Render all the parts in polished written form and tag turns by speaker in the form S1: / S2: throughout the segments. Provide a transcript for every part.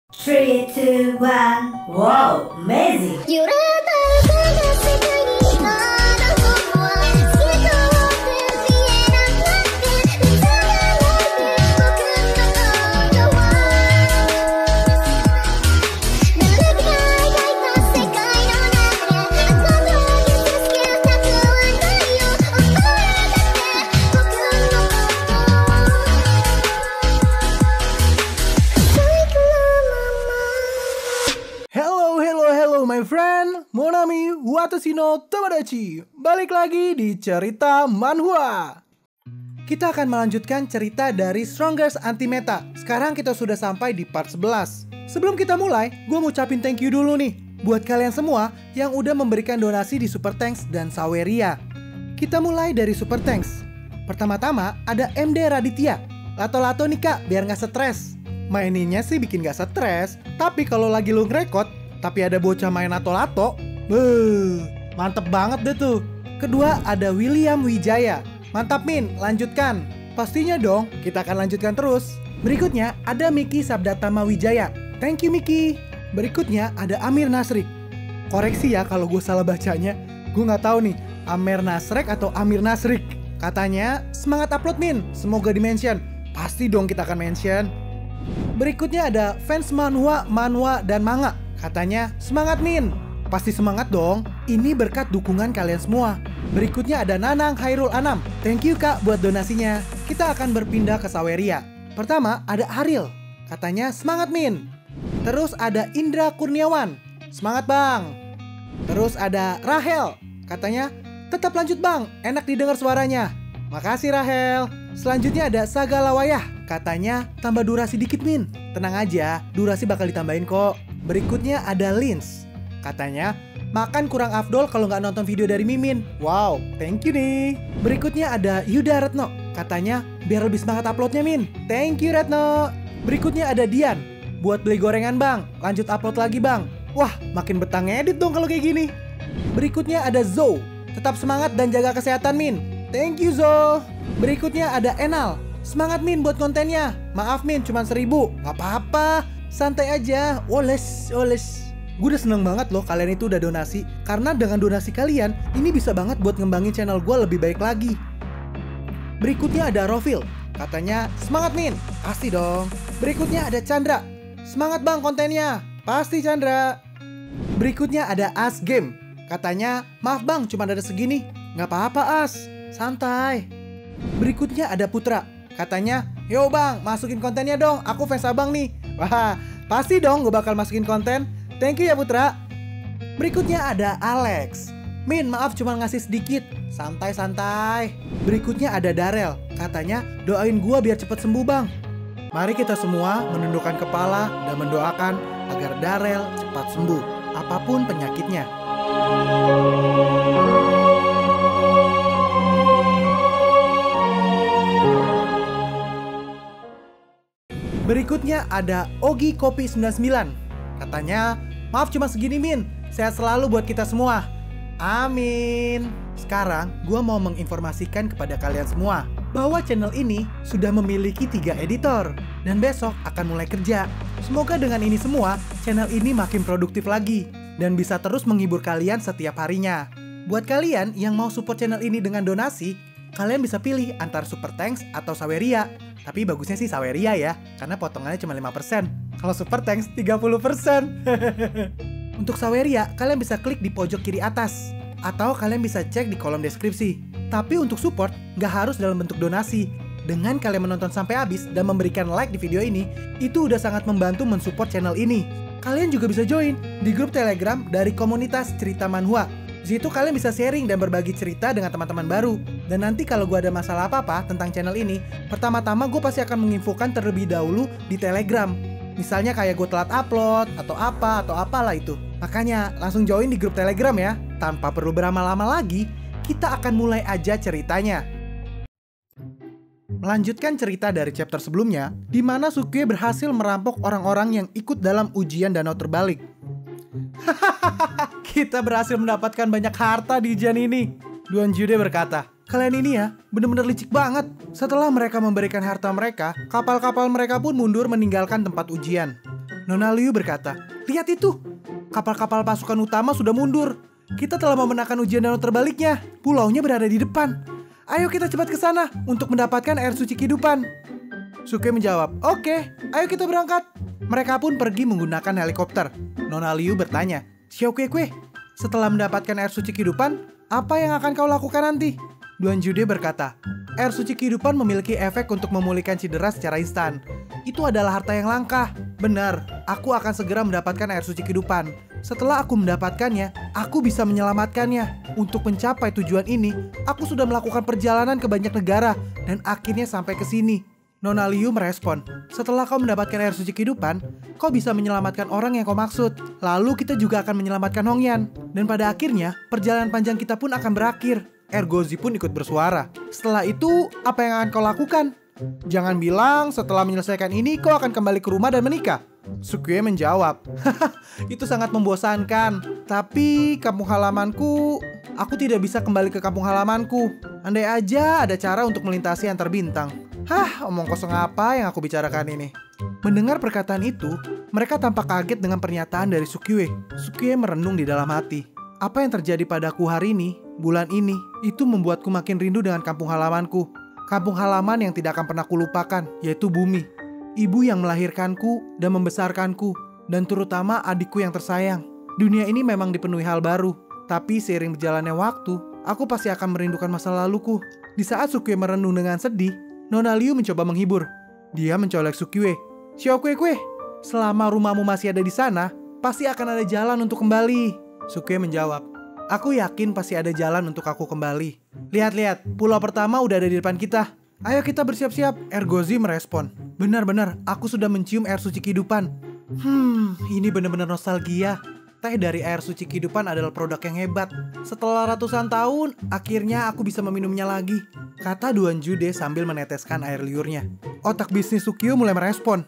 S1: 3, 2, 1. Wow, amazing!
S2: My friend, Monami Watashi no Tomodachi. Balik lagi di cerita manhwa. Kita akan melanjutkan cerita dari Strongest Anti-Meta. Sekarang kita sudah sampai di part 11. Sebelum kita mulai, gue mau ucapin thank you dulu nih buat kalian semua yang udah memberikan donasi di Super Thanks dan Saweria. Kita mulai dari Super Thanks. Pertama-tama ada MD Raditya. Lato-lato nih kak, biar gak stres. Maininnya sih bikin gak stres, tapi kalau lagi lu ngerekod tapi ada bocah main lato-lato, mantep banget deh tuh. Kedua ada William Wijaya. Mantap Min, lanjutkan. Pastinya dong, kita akan lanjutkan terus. Berikutnya ada Miki Sabdatama Wijaya. Thank you Miki. Berikutnya ada Amir Nasrik. Koreksi ya kalau gue salah bacanya. Gue nggak tahu nih, Amir Nasrek atau Amir Nasrik. Katanya, semangat upload Min, semoga di-mention. Pasti dong kita akan mention. Berikutnya ada fans manhwa dan manga. Katanya, semangat Min. Pasti semangat dong. Ini berkat dukungan kalian semua. Berikutnya ada Nanang Hairul Anam. Thank you kak buat donasinya. Kita akan berpindah ke Saweria. Pertama ada Ariel. Katanya, semangat Min. Terus ada Indra Kurniawan. Semangat bang. Terus ada Rahel. Katanya, tetap lanjut bang. Enak didengar suaranya. Makasih Rahel. Selanjutnya ada Sagalawayah. Katanya, tambah durasi dikit Min. Tenang aja, durasi bakal ditambahin kok. Berikutnya ada Lins. Katanya, makan kurang afdol kalau nggak nonton video dari Mimin. Wow, thank you nih. Berikutnya ada Yuda Retno. Katanya, biar lebih semangat uploadnya Min. Thank you Retno. Berikutnya ada Dian. Buat beli gorengan bang, lanjut upload lagi bang. Wah, makin betah ngedit dong kalau kayak gini. Berikutnya ada Zo. Tetap semangat dan jaga kesehatan Min. Thank you Zo. Berikutnya ada Enal. Semangat Min buat kontennya. Maaf Min, cuma 1000. Gak apa-apa. Santai aja, oles. Gue udah seneng banget loh kalian itu udah donasi. Karena dengan donasi kalian, ini bisa banget buat ngembangin channel gue lebih baik lagi. Berikutnya ada Rofil. Katanya, semangat Min. Pasti dong. Berikutnya ada Chandra. Semangat bang kontennya. Pasti Chandra. Berikutnya ada As Game. Katanya, maaf bang cuma ada segini. Gak apa-apa As, santai. Berikutnya ada Putra. Katanya, yo bang masukin kontennya dong, aku fans abang nih. Wah, pasti dong gue bakal masukin konten. Thank you ya Putra. Berikutnya ada Alex. Min, maaf cuma ngasih sedikit. Santai-santai. Berikutnya ada Darel. Katanya, doain gue biar cepet sembuh bang. Mari kita semua menundukkan kepala dan mendoakan agar Darel cepat sembuh, apapun penyakitnya. Berikutnya ada Ogi Kopi 99. Katanya, maaf cuma segini Min. Sehat selalu buat kita semua. Amin. Sekarang gue mau menginformasikan kepada kalian semua bahwa channel ini sudah memiliki 3 editor dan besok akan mulai kerja. Semoga dengan ini semua channel ini makin produktif lagi dan bisa terus menghibur kalian setiap harinya. Buat kalian yang mau support channel ini dengan donasi, kalian bisa pilih antara Super Thanks atau Saweria. Tapi bagusnya sih Saweria ya, karena potongannya cuma 5%. Kalau Super Thanks 30%. Untuk Saweria, kalian bisa klik di pojok kiri atas. Atau kalian bisa cek di kolom deskripsi. Tapi untuk support, nggak harus dalam bentuk donasi. Dengan kalian menonton sampai habis dan memberikan like di video ini, itu udah sangat membantu mensupport channel ini. Kalian juga bisa join di grup Telegram dari komunitas Cerita Manhwa. Di situ kalian bisa sharing dan berbagi cerita dengan teman-teman baru. Dan nanti kalau gue ada masalah apa-apa tentang channel ini, pertama-tama gue pasti akan menginfokan terlebih dahulu di Telegram. Misalnya kayak gue telat upload, atau apalah itu. Makanya langsung join di grup Telegram ya. Tanpa perlu berlama-lama lagi, kita akan mulai aja ceritanya. Melanjutkan cerita dari chapter sebelumnya, di mana Sukie berhasil merampok orang-orang yang ikut dalam ujian danau terbalik. Kita berhasil mendapatkan banyak harta di ujian ini. Duan Jude berkata, kalian ini ya bener-bener licik banget. Setelah mereka memberikan harta mereka, kapal-kapal mereka pun mundur meninggalkan tempat ujian. Nona Liu berkata, "Lihat itu, kapal-kapal pasukan utama sudah mundur. Kita telah memenangkan ujian danau terbaliknya. Pulaunya berada di depan. Ayo kita cepat ke sana untuk mendapatkan air suci kehidupan." Sukue menjawab, "Oke, ayo kita berangkat." Mereka pun pergi menggunakan helikopter. Nona Liu bertanya, "Xiao Kuekue, setelah mendapatkan air suci kehidupan, apa yang akan kau lakukan nanti?" Duan Jude berkata, "Air suci kehidupan memiliki efek untuk memulihkan cedera secara instan. Itu adalah harta yang langka. Benar, aku akan segera mendapatkan air suci kehidupan. Setelah aku mendapatkannya, aku bisa menyelamatkannya. Untuk mencapai tujuan ini, aku sudah melakukan perjalanan ke banyak negara dan akhirnya sampai ke sini." Nona Liu merespon, "Setelah kau mendapatkan air suci kehidupan, kau bisa menyelamatkan orang yang kau maksud. Lalu kita juga akan menyelamatkan Hongyan. Dan pada akhirnya, perjalanan panjang kita pun akan berakhir." Ergozi pun ikut bersuara, "Setelah itu, apa yang akan kau lakukan? Jangan bilang setelah menyelesaikan ini kau akan kembali ke rumah dan menikah." Sukue menjawab, "Haha, itu sangat membosankan. Tapi kampung halamanku, aku tidak bisa kembali ke kampung halamanku. Andai aja ada cara untuk melintasi antar bintang." Hah, omong kosong apa yang aku bicarakan ini? Mendengar perkataan itu, mereka tampak kaget dengan pernyataan dari Sukue. Sukue merenung di dalam hati. Apa yang terjadi padaku hari ini, bulan ini, itu membuatku makin rindu dengan kampung halamanku. Kampung halaman yang tidak akan pernah kulupakan, yaitu bumi. Ibu yang melahirkanku dan membesarkanku, dan terutama adikku yang tersayang. Dunia ini memang dipenuhi hal baru, tapi seiring berjalannya waktu, aku pasti akan merindukan masa laluku. Di saat Sukue merenung dengan sedih, Nona Liu mencoba menghibur. Dia mencolek Sukue. "Xiao Kuekue, selama rumahmu masih ada di sana, pasti akan ada jalan untuk kembali." Sukue menjawab, "Aku yakin pasti ada jalan untuk aku kembali. Lihat-lihat, pulau pertama udah ada di depan kita. Ayo kita bersiap-siap." Ergozi merespon, "Benar-benar, aku sudah mencium air suci kehidupan. Ini benar-benar nostalgia. Teh dari air suci kehidupan adalah produk yang hebat. Setelah ratusan tahun, akhirnya aku bisa meminumnya lagi," kata Duan Jude sambil meneteskan air liurnya. Otak bisnis Sukio mulai merespon.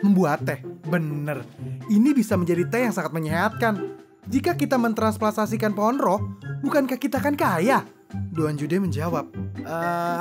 S2: "Membuat teh? Bener. Ini bisa menjadi teh yang sangat menyehatkan. Jika kita mentransplantasikan pohon roh, bukankah kita kan kaya?" Duan Jude menjawab,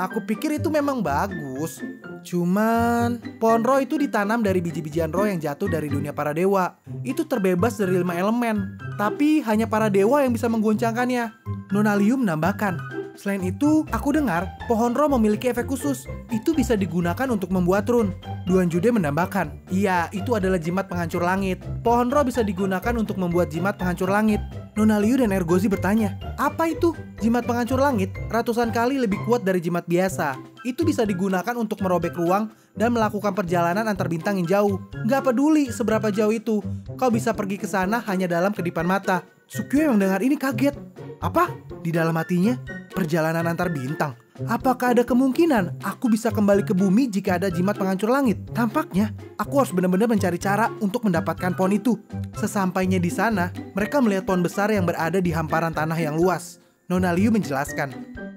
S2: Aku pikir itu memang bagus. Cuman, pohon roh itu ditanam dari biji-bijian roh yang jatuh dari dunia para dewa. Itu terbebas dari 5 elemen. Tapi hanya para dewa yang bisa menggoncangkannya." Nona Liu menambahkan, "Selain itu, aku dengar pohon roh memiliki efek khusus. Itu bisa digunakan untuk membuat rune." Duan Jude menambahkan, "Iya, itu adalah jimat penghancur langit. Pohon roh bisa digunakan untuk membuat jimat penghancur langit." Nona Liu dan Ergozi bertanya, "Apa itu? Jimat penghancur langit ratusan kali lebih kuat dari jimat biasa. Itu bisa digunakan untuk merobek ruang dan melakukan perjalanan antar bintang yang jauh. Gak peduli seberapa jauh itu, kau bisa pergi ke sana hanya dalam kedipan mata." Sukio yang mendengar ini kaget. "Apa?" Di dalam hatinya, "Perjalanan antar bintang? Apakah ada kemungkinan aku bisa kembali ke bumi jika ada jimat penghancur langit? Tampaknya aku harus benar-benar mencari cara untuk mendapatkan pohon itu." Sesampainya di sana, mereka melihat pohon besar yang berada di hamparan tanah yang luas. Nona Liu menjelaskan,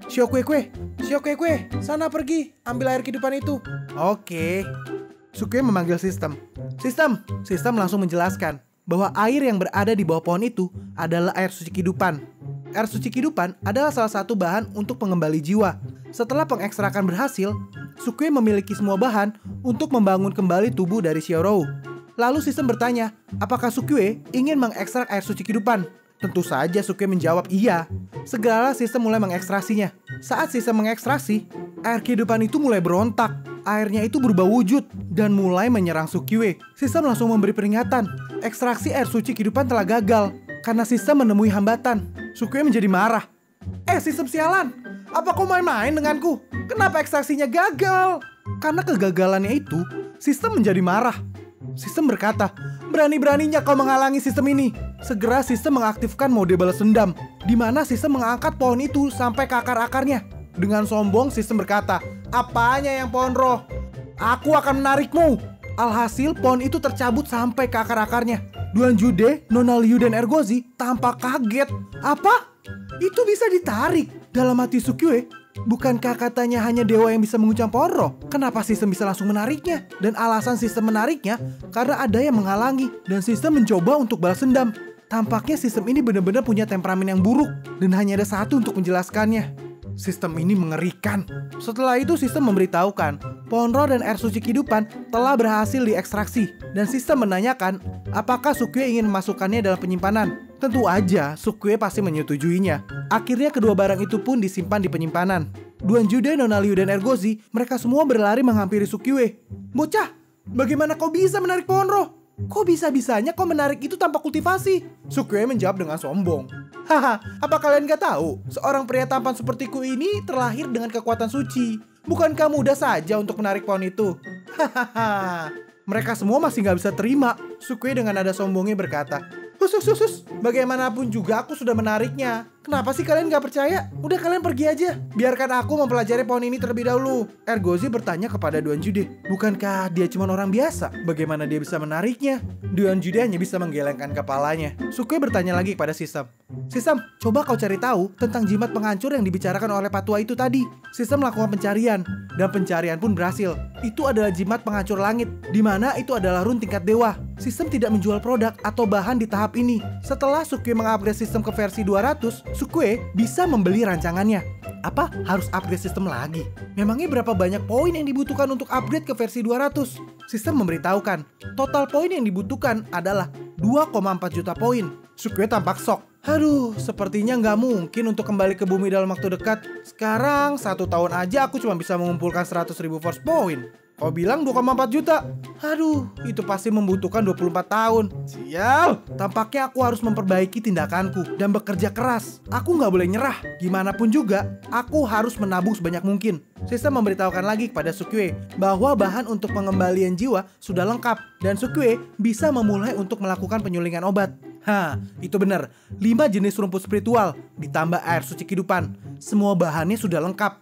S2: Xiao Kuekue, sana pergi, ambil air kehidupan itu." "Oke." Sukue memanggil sistem. Sistem langsung menjelaskan bahwa air yang berada di bawah pohon itu adalah air suci kehidupan. Air suci kehidupan adalah salah satu bahan untuk pengembali jiwa. Setelah pengekstrakan berhasil, Sukue memiliki semua bahan untuk membangun kembali tubuh dari Xiaorou. Lalu sistem bertanya, apakah Sukue ingin mengekstrak air suci kehidupan? Tentu saja Sukue menjawab iya. Segeralah sistem mulai mengekstrasinya. Saat sistem mengekstraksi, air kehidupan itu mulai berontak. Airnya itu berubah wujud dan mulai menyerang Sukue. Sistem langsung memberi peringatan. Ekstraksi air suci kehidupan telah gagal karena sistem menemui hambatan. Sukue menjadi marah. Sistem sialan, apa kau main-main denganku? Kenapa ekstraksinya gagal?" Karena kegagalannya itu, sistem menjadi marah. Sistem berkata, "Berani-beraninya kau menghalangi sistem ini." Segera sistem mengaktifkan mode balas dendam, di mana sistem mengangkat pohon itu sampai ke akar-akarnya. Dengan sombong, sistem berkata, "Apanya yang pohon roh? Aku akan menarikmu." Alhasil, pohon itu tercabut sampai ke akar-akarnya. Duan Jude, Nona Liu, dan Ergozi tampak kaget. "Apa? Itu bisa ditarik?" Dalam hati Sukue, bukankah katanya hanya dewa yang bisa menguncang pohon roh? Kenapa sistem bisa langsung menariknya? Dan alasan sistem menariknya karena ada yang menghalangi, dan sistem mencoba untuk balas dendam. Tampaknya sistem ini benar-benar punya temperamen yang buruk, dan hanya ada satu untuk menjelaskannya. Sistem ini mengerikan. Setelah itu sistem memberitahukan pohon roh dan air suci kehidupan telah berhasil diekstraksi. Dan sistem menanyakan apakah Sukue ingin memasukkannya dalam penyimpanan. Tentu aja Sukue pasti menyetujuinya. Akhirnya kedua barang itu pun disimpan di penyimpanan. Duan Jude, Nona Liu, dan Ergozi, mereka semua berlari menghampiri Sukue. "Bocah, bagaimana kau bisa menarik pohon roh? Kok bisa-bisanya kau menarik itu tanpa kultivasi?" Sukue menjawab dengan sombong. "Haha, apa kalian gak tahu? Seorang pria tampan sepertiku ini terlahir dengan kekuatan suci. Bukankah mudah saja untuk menarik pohon itu?" Hahaha. Mereka semua masih gak bisa terima. Sukue dengan nada sombongnya berkata, "Sus, bagaimanapun juga aku sudah menariknya. Kenapa sih kalian gak percaya? Udah kalian pergi aja. Biarkan aku mempelajari pohon ini terlebih dahulu." Ergozi bertanya kepada Duan Jude, "Bukankah dia cuma orang biasa? Bagaimana dia bisa menariknya?" Duan Jude hanya bisa menggelengkan kepalanya. Sukue bertanya lagi kepada Sistem, "Sistem, coba kau cari tahu tentang jimat penghancur yang dibicarakan oleh patua itu tadi." Sistem melakukan pencarian, dan pencarian pun berhasil. Itu adalah jimat penghancur langit, di mana itu adalah rune tingkat dewa. Sistem tidak menjual produk atau bahan di tahap ini. Setelah Sukue mengupgrade sistem ke versi 200, Sukue bisa membeli rancangannya. Apa? Harus upgrade sistem lagi? Memangnya berapa banyak poin yang dibutuhkan untuk upgrade ke versi 200? Sistem memberitahukan, total poin yang dibutuhkan adalah 2,4 juta poin. Sukue tampak shock. "Aduh, sepertinya nggak mungkin untuk kembali ke bumi dalam waktu dekat. Sekarang 1 tahun aja aku cuma bisa mengumpulkan 100.000 force point. Kau bilang 2,4 juta? Aduh, itu pasti membutuhkan 24 tahun. Sial, tampaknya aku harus memperbaiki tindakanku dan bekerja keras. Aku nggak boleh nyerah. Gimana pun juga, aku harus menabung sebanyak mungkin." Sistem memberitahukan lagi kepada Sukue bahwa bahan untuk pengembalian jiwa sudah lengkap dan Sukue bisa memulai untuk melakukan penyulingan obat. Itu benar. 5 jenis rumput spiritual ditambah air suci kehidupan. Semua bahannya sudah lengkap.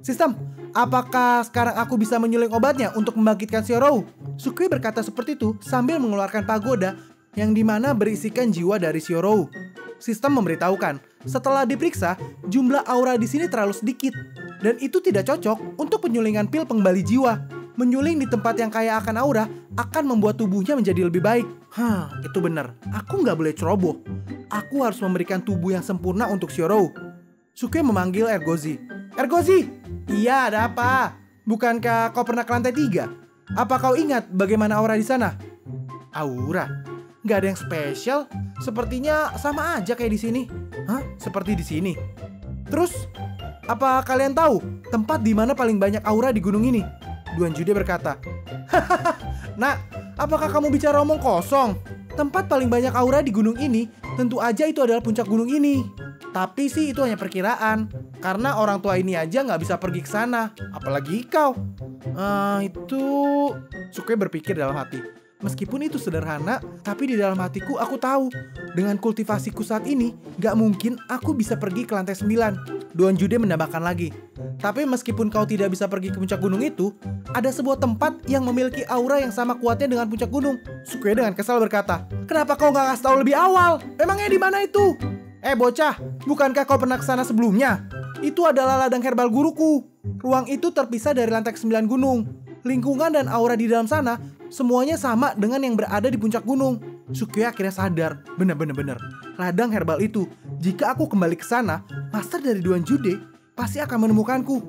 S2: "Sistem, apakah sekarang aku bisa menyuling obatnya untuk membangkitkan Xiaorou?" Sukue berkata seperti itu sambil mengeluarkan pagoda yang dimana berisikan jiwa dari Xiaorou. Sistem memberitahukan, setelah diperiksa, jumlah aura di sini terlalu sedikit dan itu tidak cocok untuk penyulingan pil pengembali jiwa. Menyuling di tempat yang kaya akan aura akan membuat tubuhnya menjadi lebih baik. Itu benar. Aku nggak boleh ceroboh. Aku harus memberikan tubuh yang sempurna untuk Xiaorou. Sukue memanggil Ergozi. "Ergozi!" "Iya, ada apa? Bukankah kau pernah ke lantai 3? Apa kau ingat bagaimana aura di sana?" "Aura? Nggak ada yang spesial. Sepertinya sama aja kayak di sini." Seperti di sini? Terus, apa kalian tahu tempat di mana paling banyak aura di gunung ini?" Duan Jude berkata, "Nak, apakah kamu bicara omong kosong? Tempat paling banyak aura di gunung ini tentu aja itu adalah puncak gunung ini. Tapi sih itu hanya perkiraan, karena orang tua ini aja nggak bisa pergi ke sana, apalagi kau." Itu... Sukue berpikir dalam hati. Meskipun itu sederhana, tapi di dalam hatiku aku tahu, dengan kultivasiku saat ini, gak mungkin aku bisa pergi ke lantai 9. Duan Jude menambahkan lagi, "Tapi meskipun kau tidak bisa pergi ke puncak gunung itu, ada sebuah tempat yang memiliki aura yang sama kuatnya dengan puncak gunung." Sukue dengan kesal berkata, "Kenapa kau gak kasih tahu lebih awal? Emangnya di mana itu?" Bocah, bukankah kau pernah ke sana sebelumnya? Itu adalah ladang herbal guruku. Ruang itu terpisah dari lantai 9 gunung. Lingkungan dan aura di dalam sana semuanya sama dengan yang berada di puncak gunung." Sukue akhirnya sadar, bener. Ladang herbal itu, jika aku kembali ke sana, master dari Duan Jude pasti akan menemukanku.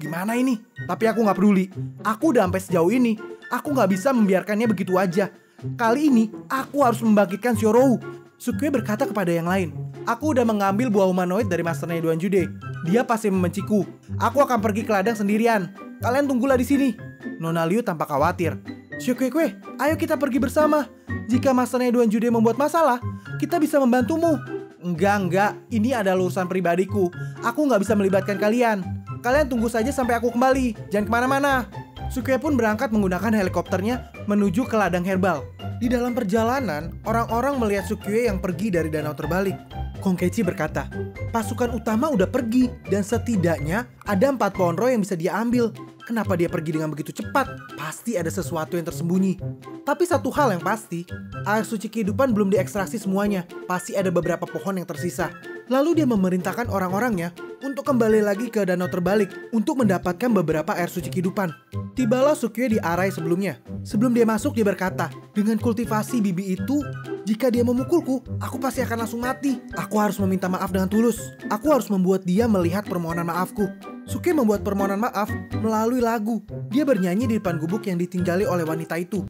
S2: Gimana ini? Tapi aku gak peduli. Aku udah sampai sejauh ini. Aku gak bisa membiarkannya begitu aja. Kali ini, aku harus membangkitkan Xiaorou. Sukue berkata kepada yang lain, "Aku udah mengambil buah humanoid dari masternya Duan Jude. Dia pasti membenciku. Aku akan pergi ke ladang sendirian. Kalian tunggulah di sini." Nona Liu tampak khawatir. "Sukue, ayo kita pergi bersama. Jika masternya Duan Jude membuat masalah, kita bisa membantumu." Enggak. Ini adalah urusan pribadiku. Aku nggak bisa melibatkan kalian. Kalian tunggu saja sampai aku kembali. Jangan kemana-mana." Sukue pun berangkat menggunakan helikopternya menuju ke ladang herbal. Di dalam perjalanan, orang-orang melihat Sukue yang pergi dari danau terbalik. Kong Kechi berkata, "Pasukan utama udah pergi dan setidaknya ada 4 pohon roh yang bisa dia ambil. Kenapa dia pergi dengan begitu cepat? Pasti ada sesuatu yang tersembunyi." Tapi satu hal yang pasti, air suci kehidupan belum diekstraksi semuanya. Pasti ada beberapa pohon yang tersisa. Lalu dia memerintahkan orang-orangnya untuk kembali lagi ke danau terbalik untuk mendapatkan beberapa air suci kehidupan. Tibalah Sukyue di arai sebelumnya. Sebelum dia masuk, dia berkata, dengan kultivasi bibi itu, jika dia memukulku, aku pasti akan langsung mati. Aku harus meminta maaf dengan tulus. Aku harus membuat dia melihat permohonan maafku. Sukyue membuat permohonan maaf melalui lagu. Dia bernyanyi di depan gubuk yang ditinggali oleh wanita itu.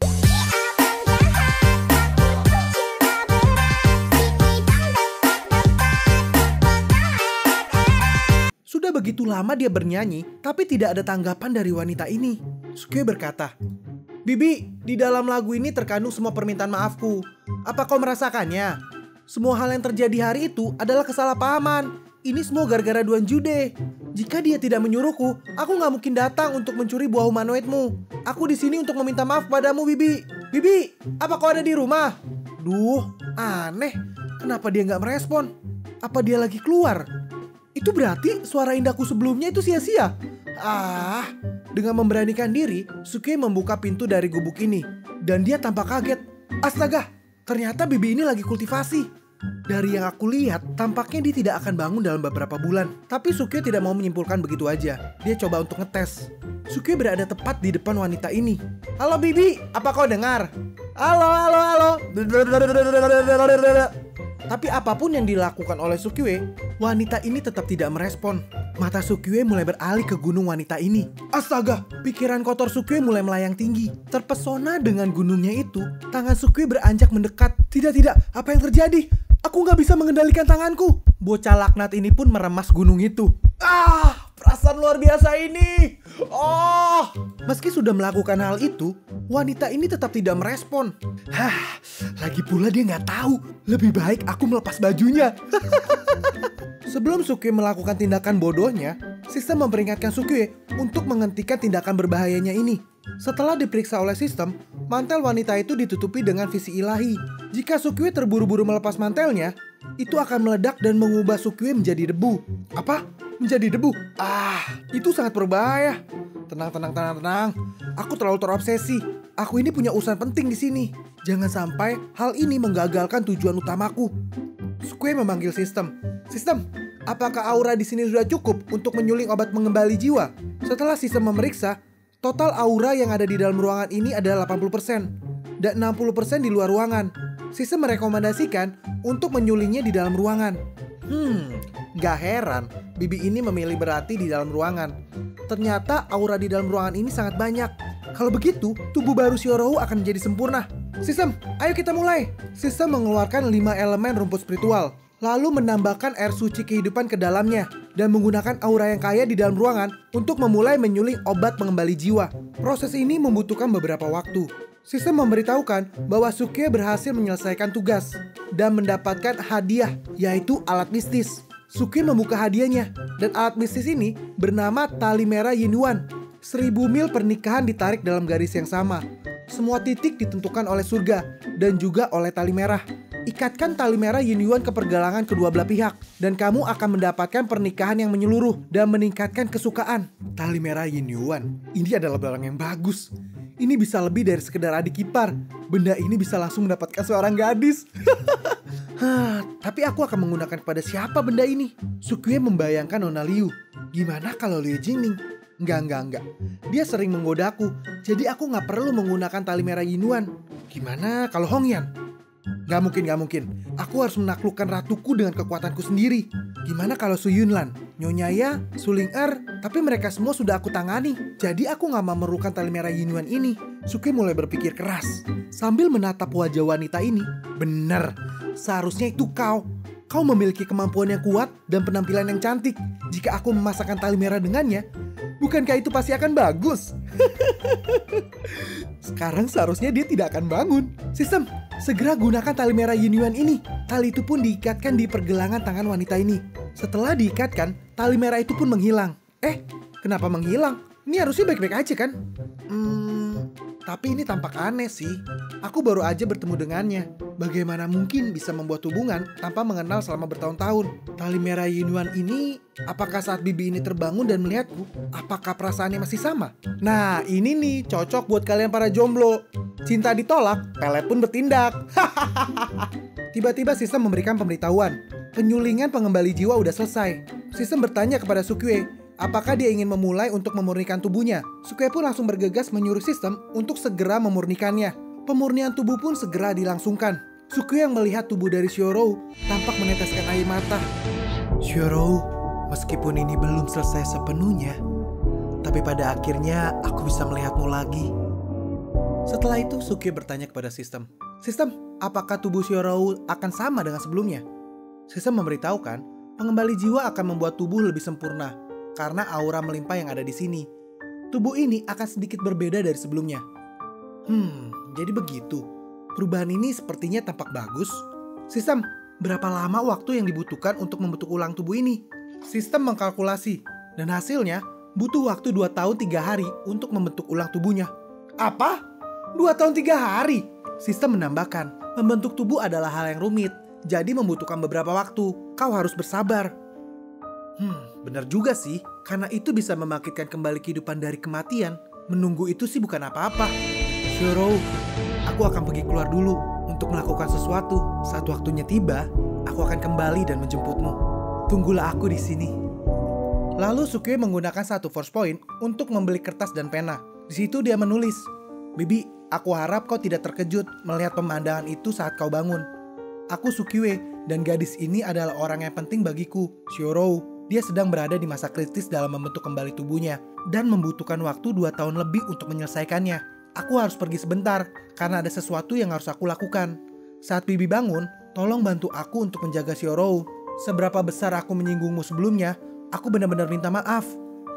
S2: Sudah begitu lama dia bernyanyi, tapi tidak ada tanggapan dari wanita ini. Sukyue berkata, Bibi, di dalam lagu ini terkandung semua permintaan maafku. Apa kau merasakannya? Semua hal yang terjadi hari itu adalah kesalahpahaman. Ini semua gara-gara Duan Jude. Jika dia tidak menyuruhku, aku nggak mungkin datang untuk mencuri buah humanoidmu. Aku di sini untuk meminta maaf padamu, Bibi. Bibi, apa kau ada di rumah? Duh, aneh. Kenapa dia nggak merespon? Apa dia lagi keluar? Itu berarti suara indahku sebelumnya itu sia-sia. Dengan memberanikan diri, Sukyue membuka pintu dari gubuk ini. Dan dia tampak kaget. Astaga, ternyata bibi ini lagi kultivasi. Dari yang aku lihat, tampaknya dia tidak akan bangun dalam beberapa bulan. Tapi Sukyue tidak mau menyimpulkan begitu aja. Dia coba untuk ngetes. Sukyue berada tepat di depan wanita ini. Halo Bibi, apa kau dengar? Halo. Tapi apapun yang dilakukan oleh Sukyue, wanita ini tetap tidak merespon. Mata Sukyue mulai beralih ke gunung wanita ini. Astaga, pikiran kotor Sukyue mulai melayang tinggi. Terpesona dengan gunungnya itu, tangan Sukyue beranjak mendekat. Tidak, apa yang terjadi? Aku nggak bisa mengendalikan tanganku. Bocah laknat ini pun meremas gunung itu. Perasaan luar biasa ini. Meski sudah melakukan hal itu, wanita ini tetap tidak merespon. Lagi pula dia nggak tahu. Lebih baik aku melepas bajunya. Sebelum Sukyue melakukan tindakan bodohnya, sistem memperingatkan Sukyue untuk menghentikan tindakan berbahayanya ini. Setelah diperiksa oleh sistem, mantel wanita itu ditutupi dengan visi ilahi. Jika Sukyue terburu-buru melepas mantelnya, itu akan meledak dan mengubah Sukyue menjadi debu. Apa? Menjadi debu? Itu sangat berbahaya. Tenang. Aku terlalu terobsesi. Aku ini punya urusan penting di sini. Jangan sampai hal ini menggagalkan tujuan utamaku. Sukyue memanggil sistem. Sistem, apakah aura di sini sudah cukup untuk menyuling obat pengembali jiwa? Setelah sistem memeriksa, total aura yang ada di dalam ruangan ini adalah 80% dan 60% di luar ruangan. Sistem merekomendasikan untuk menyulingnya di dalam ruangan. Gak heran, bibi ini memilih berarti di dalam ruangan. Ternyata aura di dalam ruangan ini sangat banyak. Kalau begitu, tubuh baru Shiorohu akan menjadi sempurna. Sistem, ayo kita mulai. Sistem mengeluarkan 5 elemen rumput spiritual, lalu menambahkan air suci kehidupan ke dalamnya, dan menggunakan aura yang kaya di dalam ruangan untuk memulai menyuling obat pengembali jiwa. Proses ini membutuhkan beberapa waktu. Sistem memberitahukan bahwa Sukyue berhasil menyelesaikan tugas dan mendapatkan hadiah, yaitu alat mistis. Sukyue membuka hadiahnya, dan alat mistis ini bernama tali merah Yinyuan. 1000 mil pernikahan ditarik dalam garis yang sama. Semua titik ditentukan oleh surga dan juga oleh tali merah. Ikatkan tali merah Yinyuan ke pergelangan kedua belah pihak, dan kamu akan mendapatkan pernikahan yang menyeluruh dan meningkatkan kesukaan. Tali merah Yinyuan, ini adalah barang yang bagus. Ini bisa lebih dari sekedar adik ipar. Benda ini bisa langsung mendapatkan seorang gadis. Tapi aku akan menggunakan kepada siapa benda ini? Sukyue membayangkan Nona Liu. Gimana kalau Liu Jingning? Enggak. Dia sering menggodaku, jadi aku nggak perlu menggunakan tali merah Yinyuan. Gimana kalau Hongyan? Gak mungkin. Aku harus menaklukkan ratuku dengan kekuatanku sendiri. Gimana kalau Su Yunlan, Nyonya Ya, Su Ling tapi mereka semua sudah aku tangani. Jadi aku gak memerlukan tali merah Yinyuan ini. Sukyue mulai berpikir keras sambil menatap wajah wanita ini. Bener, seharusnya itu kau. Kau memiliki kemampuan yang kuat dan penampilan yang cantik. Jika aku memasakkan tali merah dengannya, bukankah itu pasti akan bagus? Sekarang seharusnya dia tidak akan bangun. Sistem, segera gunakan tali merah Yinyuan ini. Tali itu pun diikatkan di pergelangan tangan wanita ini. Setelah diikatkan, tali merah itu pun menghilang. Kenapa menghilang? Ini harusnya baik-baik aja kan? Tapi ini tampak aneh sih. Aku baru aja bertemu dengannya. Bagaimana mungkin bisa membuat hubungan tanpa mengenal selama bertahun-tahun? Tali merah Yinyuan ini, apakah saat Bibi ini terbangun dan melihatku, apakah perasaannya masih sama? Nah, ini nih cocok buat kalian para jomblo. Cinta ditolak, pelet pun bertindak. Tiba-tiba sistem memberikan pemberitahuan. Penyulingan pengembali jiwa udah selesai. Sistem bertanya kepada Sukyue, apakah dia ingin memulai untuk memurnikan tubuhnya. Sukyue pun langsung bergegas menyuruh sistem untuk segera memurnikannya. Pemurnian tubuh pun segera dilangsungkan. Sukyue yang melihat tubuh dari Xiaorou tampak meneteskan air mata. Xiaorou, meskipun ini belum selesai sepenuhnya, tapi pada akhirnya aku bisa melihatmu lagi. Setelah itu Sukyue bertanya kepada sistem, "Sistem, apakah tubuh Xiaorou akan sama dengan sebelumnya?" Sistem memberitahukan, pengembali jiwa akan membuat tubuh lebih sempurna karena aura melimpah yang ada di sini. Tubuh ini akan sedikit berbeda dari sebelumnya. Jadi begitu. Perubahan ini sepertinya tampak bagus. Sistem, berapa lama waktu yang dibutuhkan untuk membentuk ulang tubuh ini? Sistem mengkalkulasi, dan hasilnya butuh waktu 2 tahun 3 hari untuk membentuk ulang tubuhnya. Apa? 2 tahun 3 hari? Sistem menambahkan, membentuk tubuh adalah hal yang rumit, jadi membutuhkan beberapa waktu. Kau harus bersabar. Benar juga sih, karena itu bisa membangkitkan kembali kehidupan dari kematian. Menunggu itu sih bukan apa-apa. Xiaorou, aku akan pergi keluar dulu untuk melakukan sesuatu. Saat waktunya tiba, aku akan kembali dan menjemputmu. Tunggulah aku di sini. Lalu Sukyue menggunakan satu force point untuk membeli kertas dan pena. Di situ dia menulis, "Bibi, aku harap kau tidak terkejut melihat pemandangan itu saat kau bangun. Aku Sukyue dan gadis ini adalah orang yang penting bagiku, Xiaorou. Dia sedang berada di masa kritis dalam membentuk kembali tubuhnya dan membutuhkan waktu 2 tahun lebih untuk menyelesaikannya. Aku harus pergi sebentar karena ada sesuatu yang harus aku lakukan. Saat Bibi bangun, tolong bantu aku untuk menjaga Xiaorou. Seberapa besar aku menyinggungmu sebelumnya, aku benar-benar minta maaf."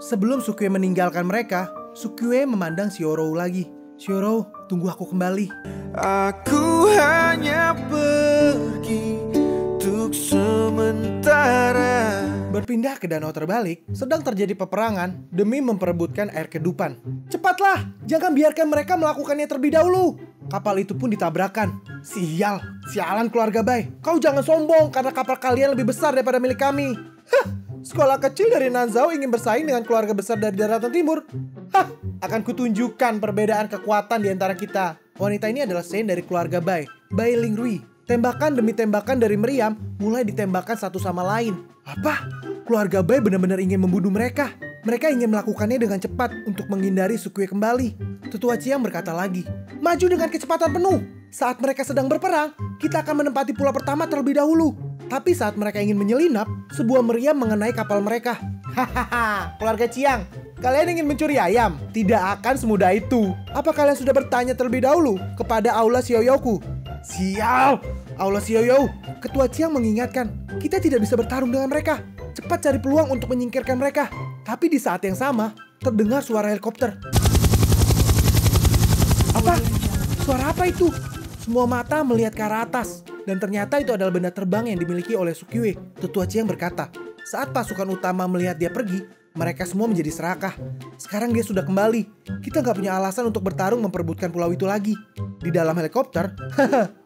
S2: Sebelum Sukyue meninggalkan mereka, Sukyue memandang Xiaorou lagi. "Xiaorou, tunggu aku kembali. Aku hanya pergi untuk sementara." Berpindah ke danau terbalik, sedang terjadi peperangan demi memperebutkan air kehidupan. "Cepatlah, jangan biarkan mereka melakukannya terlebih dahulu." Kapal itu pun ditabrakan. Sialan keluarga Bai. Kau jangan sombong karena kapal kalian lebih besar daripada milik kami. Sekolah kecil dari Nanzhao ingin bersaing dengan keluarga besar dari daratan timur. Akan kutunjukkan perbedaan kekuatan di antara kita. Wanita ini adalah Shen dari keluarga Bai, Bai Lingrui. Tembakan demi tembakan dari meriam mulai ditembakkan satu sama lain. Apa? Keluarga Bai benar-benar ingin membunuh mereka. Mereka ingin melakukannya dengan cepat untuk menghindari Sukyue kembali. Tetua Chiang berkata lagi, "Maju dengan kecepatan penuh. Saat mereka sedang berperang, kita akan menempati pulau pertama terlebih dahulu. Tapi saat mereka ingin menyelinap, sebuah meriam mengenai kapal mereka." Hahaha, keluarga Chiang, kalian ingin mencuri ayam? Tidak akan semudah itu. Apa kalian sudah bertanya terlebih dahulu kepada Aula Xiaoyouku? Sial, Aula Xiaoyou. Ketua Chiang mengingatkan, kita tidak bisa bertarung dengan mereka. Cepat cari peluang untuk menyingkirkan mereka. Tapi di saat yang sama, terdengar suara helikopter. Apa? Suara apa itu? Semua mata melihat ke arah atas. Dan ternyata itu adalah benda terbang yang dimiliki oleh Sukyue. Tetua Chiang berkata, saat pasukan utama melihat dia pergi, mereka semua menjadi serakah. Sekarang dia sudah kembali. Kita gak punya alasan untuk bertarung memperebutkan pulau itu lagi. Di dalam helikopter,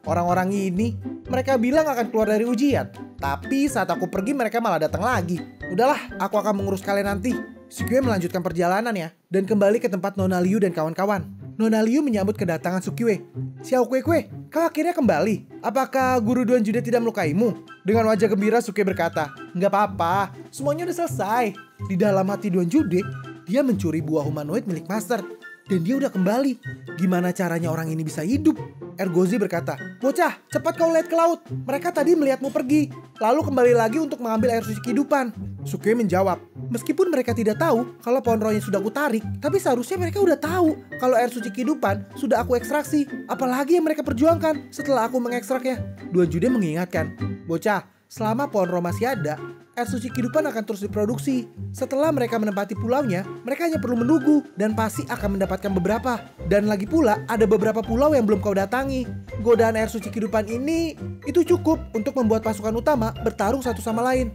S2: orang-orang ini, mereka bilang akan keluar dari ujian. Tapi saat aku pergi mereka malah datang lagi. Udahlah, aku akan mengurus kalian nanti. Sukyue melanjutkan perjalanannya dan kembali ke tempat Nona Liu dan kawan-kawan. Nona Liu menyambut kedatangan Sukyue. Xiao Kuekue, kau akhirnya kembali. Apakah guru Duan Jude tidak melukaimu? Dengan wajah gembira Sukyue berkata, nggak apa-apa, semuanya udah selesai. Di dalam hati Duan Jude, dia mencuri buah humanoid milik Master. Dan dia udah kembali. Gimana caranya orang ini bisa hidup? Ergozi berkata, bocah, cepat kau lihat ke laut. Mereka tadi melihatmu pergi, lalu kembali lagi untuk mengambil air suci kehidupan. Sukyue menjawab, meskipun mereka tidak tahu kalau pohon rohnya sudah aku tarik, tapi seharusnya mereka udah tahu kalau air suci kehidupan sudah aku ekstraksi. Apalagi yang mereka perjuangkan setelah aku mengekstraknya. Duan Jude mengingatkan, bocah, selama pohon roh masih ada, air suci kehidupan akan terus diproduksi. Setelah mereka menempati pulaunya, mereka hanya perlu menunggu dan pasti akan mendapatkan beberapa. Dan lagi pula, ada beberapa pulau yang belum kau datangi. Godaan air suci kehidupan ini, itu cukup untuk membuat pasukan utama bertarung satu sama lain.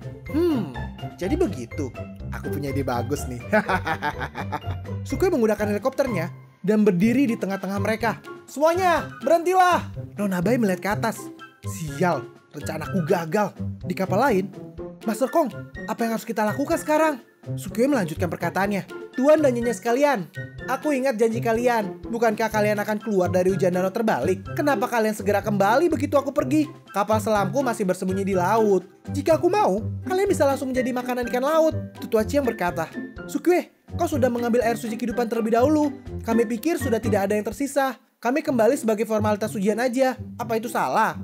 S2: Jadi begitu. Aku punya ide bagus nih. Sukyue menggunakan helikopternya dan berdiri di tengah-tengah mereka. Semuanya, berhentilah! Nona Bai melihat ke atas. Sial, rencanaku gagal. Di kapal lain, Master Kong, apa yang harus kita lakukan sekarang? Sukue melanjutkan perkataannya. Tuan dan Nyonya sekalian, aku ingat janji kalian. Bukankah kalian akan keluar dari hujan danau terbalik? Kenapa kalian segera kembali begitu aku pergi? Kapal selamku masih bersembunyi di laut. Jika aku mau, kalian bisa langsung menjadi makanan ikan laut. Tetua Chiang berkata, Sukue, kau sudah mengambil air suci kehidupan terlebih dahulu. Kami pikir sudah tidak ada yang tersisa. Kami kembali sebagai formalitas ujian aja. Apa itu salah?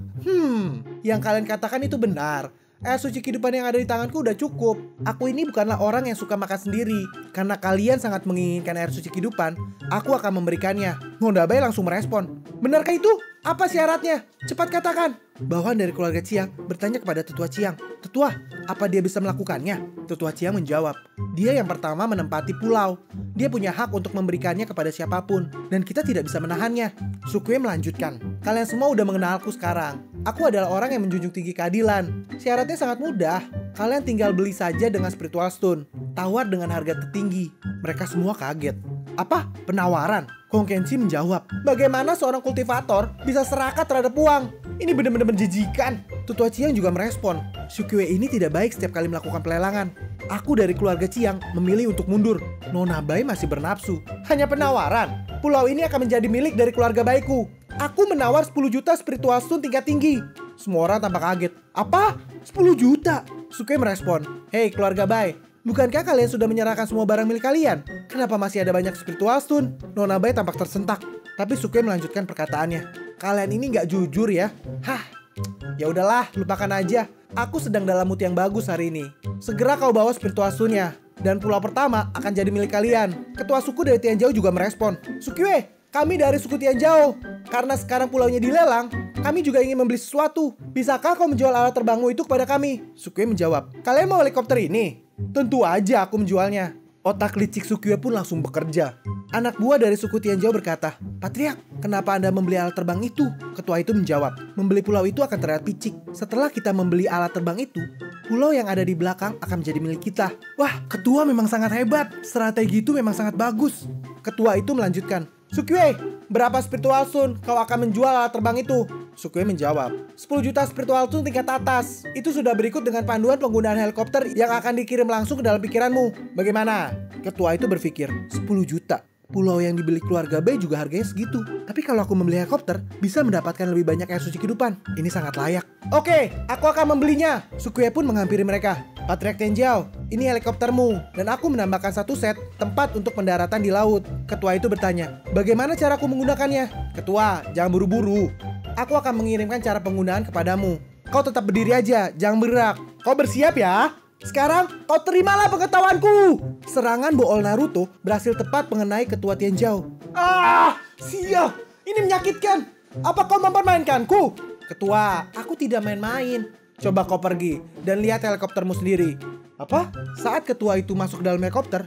S2: Yang kalian katakan itu benar. Air suci kehidupan yang ada di tanganku udah cukup. Aku ini bukanlah orang yang suka makan sendiri. Karena kalian sangat menginginkan air suci kehidupan, aku akan memberikannya. Nona Bai langsung merespon. Benarkah itu? Apa syaratnya? Cepat katakan. Bawahan dari keluarga Chiang bertanya kepada Tetua Chiang. Tetua, apa dia bisa melakukannya? Tetua Chiang menjawab. Dia yang pertama menempati pulau. Dia punya hak untuk memberikannya kepada siapapun. Dan kita tidak bisa menahannya. Sukue melanjutkan. Kalian semua udah mengenalku sekarang. Aku adalah orang yang menjunjung tinggi keadilan. Syaratnya sangat mudah. Kalian tinggal beli saja dengan spiritual stone. Tawar dengan harga tertinggi. Mereka semua kaget. Apa? Penawaran? Kong Kenshi menjawab. Bagaimana seorang kultivator bisa serakah terhadap uang? Ini benar-benar menjijikan. Tetua Chiang juga merespon. Sukue ini tidak baik setiap kali melakukan pelelangan. Aku dari keluarga Chiang memilih untuk mundur. Nona Bai masih bernafsu. Hanya penawaran. Pulau ini akan menjadi milik dari keluarga baikku. Aku menawar 10 juta spiritual stone tingkat tinggi. Semua orang tampak kaget. Apa? 10 juta? Sukue merespon. Hei keluarga Bai, bukankah kalian sudah menyerahkan semua barang milik kalian? Kenapa masih ada banyak spiritual stone? Nona Bai tampak tersentak. Tapi Sukue melanjutkan perkataannya. Kalian ini nggak jujur ya? Hah? Ya udahlah, lupakan aja. Aku sedang dalam mood yang bagus hari ini. Segera kau bawa spiritual stone-nya. Dan pulau pertama akan jadi milik kalian. Ketua suku dari Tianzhou juga merespon. Sukue, kami dari suku Tianzhou. Karena sekarang pulaunya dilelang, kami juga ingin membeli sesuatu. Bisakah kau menjual alat terbangmu itu kepada kami? Sukue menjawab. Kalian mau helikopter ini? Tentu aja aku menjualnya. Otak licik Sukue pun langsung bekerja. Anak buah dari suku Tianzhou berkata, Patriark, kenapa Anda membeli alat terbang itu? Ketua itu menjawab, membeli pulau itu akan terlihat picik. Setelah kita membeli alat terbang itu, pulau yang ada di belakang akan menjadi milik kita. Wah, ketua memang sangat hebat. Strategi itu memang sangat bagus. Ketua itu melanjutkan, Sukue, berapa spiritual stone kau akan menjual alat terbang itu? Sukue menjawab, 10 juta spiritual stone tingkat atas. Itu sudah berikut dengan panduan penggunaan helikopter yang akan dikirim langsung ke dalam pikiranmu. Bagaimana? Ketua itu berpikir, 10 juta. Pulau yang dibeli keluarga Bai juga harganya segitu. Tapi kalau aku membeli helikopter, bisa mendapatkan lebih banyak air suci kehidupan. Ini sangat layak. Oke, aku akan membelinya. Sukue pun menghampiri mereka. Patriark Tianzhou, ini helikoptermu. Dan aku menambahkan satu set tempat untuk pendaratan di laut. Ketua itu bertanya, bagaimana cara aku menggunakannya? Ketua, jangan buru-buru. Aku akan mengirimkan cara penggunaan kepadamu. Kau tetap berdiri aja, jangan bergerak. Kau bersiap ya? Sekarang kau terimalah pengetahuanku. Serangan Bool Naruto berhasil tepat mengenai Ketua Tianzhou. Sial, ini menyakitkan. Apa kau mempermainkanku? Ketua, aku tidak main-main. Coba kau pergi dan lihat helikoptermu sendiri. Apa? Saat ketua itu masuk dalam helikopter,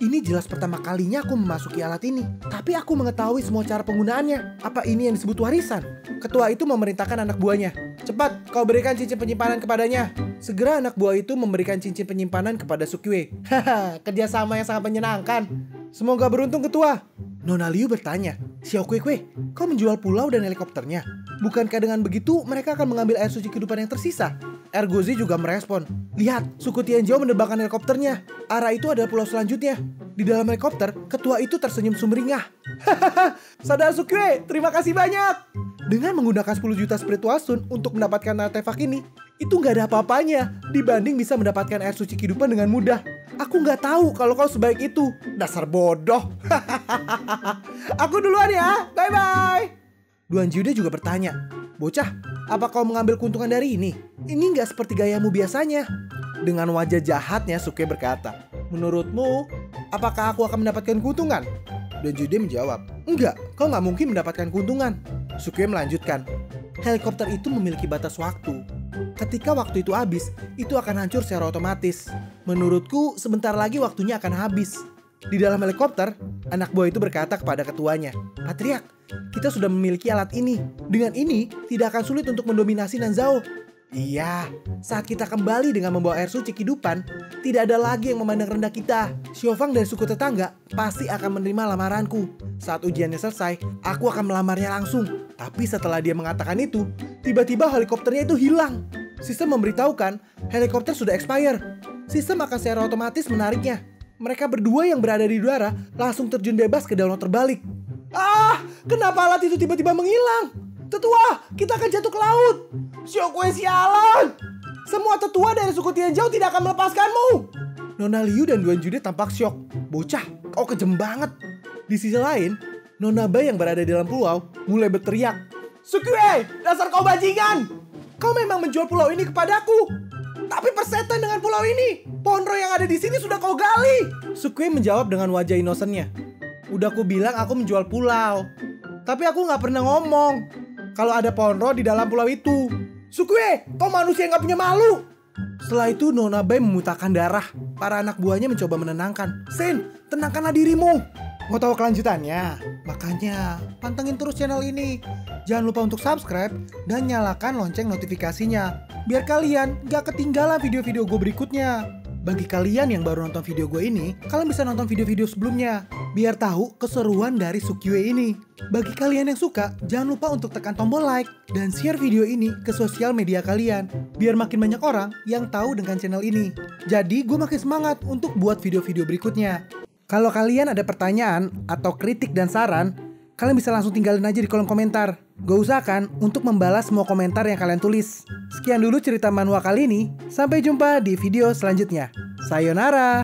S2: ini jelas pertama kalinya aku memasuki alat ini. Tapi aku mengetahui semua cara penggunaannya. Apa ini yang disebut warisan? Ketua itu memerintahkan anak buahnya. Cepat, kau berikan cincin penyimpanan kepadanya. Segera anak buah itu memberikan cincin penyimpanan kepada Sukue. Haha, kerjasama yang sangat menyenangkan. Semoga beruntung ketua. Nona Liu bertanya, Xiao Kuekue, kau menjual pulau dan helikopternya? Bukankah dengan begitu mereka akan mengambil air suci kehidupan yang tersisa? Ergozi juga merespon, lihat, suku Tianzhou menerbangkan helikopternya. Arah itu adalah pulau selanjutnya. Di dalam helikopter, ketua itu tersenyum sumringah. Hahaha, Saudara Sukue, terima kasih banyak. Dengan menggunakan 10 juta spiritual stone untuk mendapatkan artefak ini, itu nggak ada apa-apanya dibanding bisa mendapatkan air suci kehidupan dengan mudah. Aku nggak tahu kalau kau sebaik itu. Dasar bodoh. Aku duluan ya. Bye-bye. Duan Jude juga bertanya, bocah, apa kau mengambil keuntungan dari ini? Ini nggak seperti gayamu biasanya. Dengan wajah jahatnya Sukue berkata, menurutmu, apakah aku akan mendapatkan keuntungan? Duan Jude menjawab, enggak, kau nggak mungkin mendapatkan keuntungan. Sukue melanjutkan, helikopter itu memiliki batas waktu. Ketika waktu itu habis, itu akan hancur secara otomatis. Menurutku, sebentar lagi waktunya akan habis. Di dalam helikopter, anak buah itu berkata kepada ketuanya, Patriark, kita sudah memiliki alat ini. Dengan ini, tidak akan sulit untuk mendominasi Nanzhao. Iya, saat kita kembali dengan membawa air suci kehidupan, tidak ada lagi yang memandang rendah kita. Xiaofang dan suku tetangga pasti akan menerima lamaranku. Saat ujiannya selesai, aku akan melamarnya langsung. Tapi setelah dia mengatakan itu, tiba-tiba helikopternya itu hilang. Sistem memberitahukan helikopter sudah expire. Sistem akan secara otomatis menariknya. Mereka berdua yang berada di udara langsung terjun bebas ke danau terbalik. Ah, kenapa alat itu tiba-tiba menghilang? Tetua, kita akan jatuh ke laut. Xiaokue sialan. Semua tetua dari suku Tianzhou tidak akan melepaskanmu. Nona Liu dan Duan Jude tampak syok. Bocah, kau kejem banget. Di sisi lain, Nona Bai yang berada di dalam pulau mulai berteriak. Sukue, dasar kau bajingan. Kau memang menjual pulau ini kepadaku. Tapi persetan dengan pulau ini. Pohon roh yang ada di sini sudah kau gali. Sukue menjawab dengan wajah inosennya. Udah aku bilang aku menjual pulau. Tapi aku gak pernah ngomong kalau ada pohon roh di dalam pulau itu. Sukue, kau manusia yang gak punya malu. Setelah itu Nona Bai memuntahkan darah. Para anak buahnya mencoba menenangkan. Sen, tenangkanlah dirimu. Mau tahu kelanjutannya? Makanya pantengin terus channel ini. Jangan lupa untuk subscribe dan nyalakan lonceng notifikasinya, biar kalian gak ketinggalan video-video gue berikutnya. Bagi kalian yang baru nonton video gue ini, kalian bisa nonton video-video sebelumnya, biar tahu keseruan dari Sukue ini. Bagi kalian yang suka, jangan lupa untuk tekan tombol like dan share video ini ke sosial media kalian, biar makin banyak orang yang tahu dengan channel ini. Jadi gue makin semangat untuk buat video-video berikutnya. Kalau kalian ada pertanyaan atau kritik dan saran, kalian bisa langsung tinggalin aja di kolom komentar. Gue usahakan untuk membalas semua komentar yang kalian tulis. Sekian dulu cerita manhwa kali ini. Sampai jumpa di video selanjutnya. Sayonara!